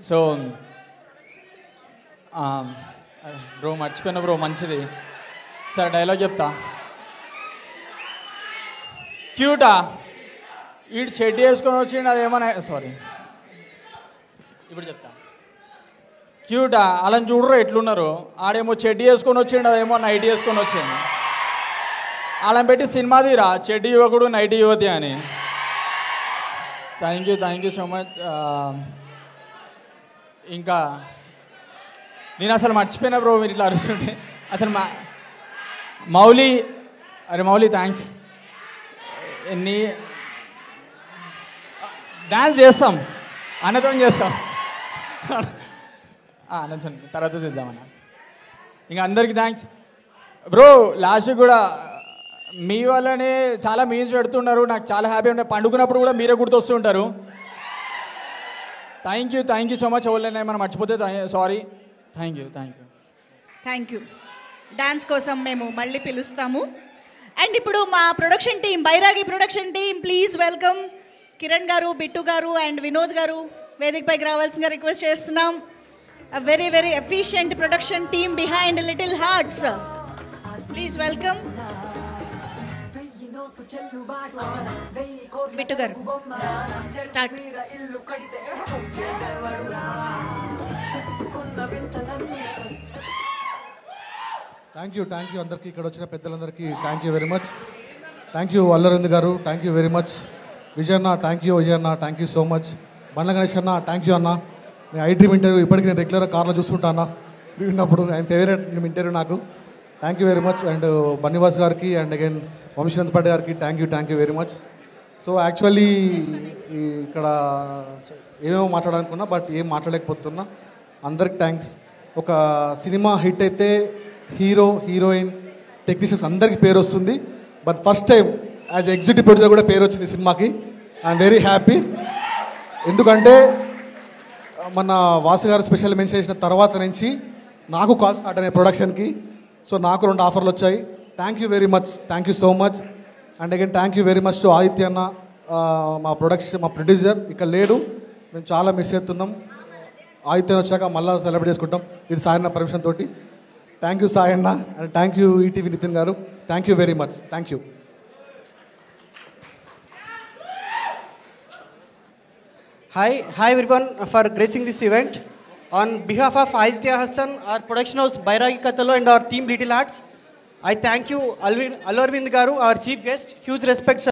So bro మర్చిపోయినా bro మంచిది. సరే డైలాగ్ చెప్తా. క్యూటా వీడు చెడ్డి వేసుకొని వచ్చిండు, అదేమన్నా సారీ ఇప్పుడు చెప్తా. క్యూటా అలా చూడరు ఎట్లున్నారు, ఆడేమో చెడ్డి వేసుకొని వచ్చిండు, అదేమో నైట్ వేసుకొని వచ్చింది. అలా పెట్టి సినిమా తీరా చెడ్డి యువకుడు నైట్ యువతి అని. Thank you so much. ఇంకా నేను అసలు మర్చిపోయినా బ్రో మీరు ఇట్లా అరుస్తుంటే. అసలు మౌలి, అరే మౌలి థ్యాంక్స్. ఎన్ని డ్యాన్స్ చేస్తాం, అన్నతో చేస్తాం, అన్నతో తర్వాత తెద్దామన్నా. ఇంకా అందరికీ థ్యాంక్స్ బ్రో. లాస్ట్ కూడా మీ వల్లనే చాలా మీమ్స్ పెడుతున్నారు, నాకు చాలా హ్యాపీ ఉంటాయి. పండుకున్నప్పుడు కూడా మీరే గుర్తొస్తుంటారు. Thank you so much. ఎవరైనా మనం మర్చిపోతే సారీ. Thank you. డాన్స్ కోసం మేము మళ్ళీ పిలుస్తాము. అండ్ ఇప్పుడు మా production team, Bairagi production team, please welcome Kiran గారు, బిట్టు గారు అండ్ వినోద్ గారు వేదికపైకి రావాల్సిందిగా రిక్వెస్ట్ చేస్తున్నాం. Very very efficient production team behind little hearts. Please welcome Bittu garu. Start. Thank you అందరికీ, ఇక్కడ వచ్చిన పెద్దలందరికీ thank you very much. Thank you Allu Aravind garu, thank you very much. విజయన్న thank you so much. Bandla Ganesh అన్న థ్యాంక్ యూ అన్న. నేను ఐ డ్రీమ్ ఇంటర్వ్యూ ఇప్పటికీ నేను రెగ్యులర్గా కార్లో చూస్తుంటా అన్న, ఫ్రీ ఉన్నప్పుడు. ఆయన ఫేవరెట్ ఇంటర్వ్యూ నాకు. Thank you very much. And Bunny Vas గారికి అండ్ అగైన్ వంశీనంద్ పాండే గారికి thank you very much. So actually ఇక్కడ ఏమేమో మాట్లాడాలనుకున్నా, బట్ ఏం మాట్లాడలేకపోతున్నా. అందరికి థ్యాంక్స్. ఒక సినిమా హిట్ అయితే హీరో, హీరోయిన్, టెక్నీషియన్స్ అందరికీ పేరు వస్తుంది. But first time as executive producer కూడా పేరు వచ్చింది సినిమాకి. I'm very happy. ఎందుకంటే మన వాసు గారు స్పెషల్ మెన్షన్ చేసిన తర్వాత నుంచి నాకు కాల్ స్టార్ట్ అయినాయి ప్రొడక్షన్కి. సో నాకు 2 ఆఫర్లు వచ్చాయి. Thank you very much, thank you so much. And again thank you very much to Aditya అన్న, మా ప్రొడ్యూసర్ ఇక్కడ లేడు, మేము చాలా మిస్ అవుతున్నాం. ఆదిత్య వచ్చాక మళ్ళీ సెలబ్రేట్ చేసుకుంటాం ఇది సాయన్న పర్మిషన్ తోటి. Thank you Sayanna and thank you ETV Nithin garu. Thank you very much. Thank you. Hi everyone for gracing this event. On behalf of Aditya Hassan, our production house Bairagi Katalo and our team Little Hearts, I thank you Allu Arvind Garu, our chief guest. Huge respect sir.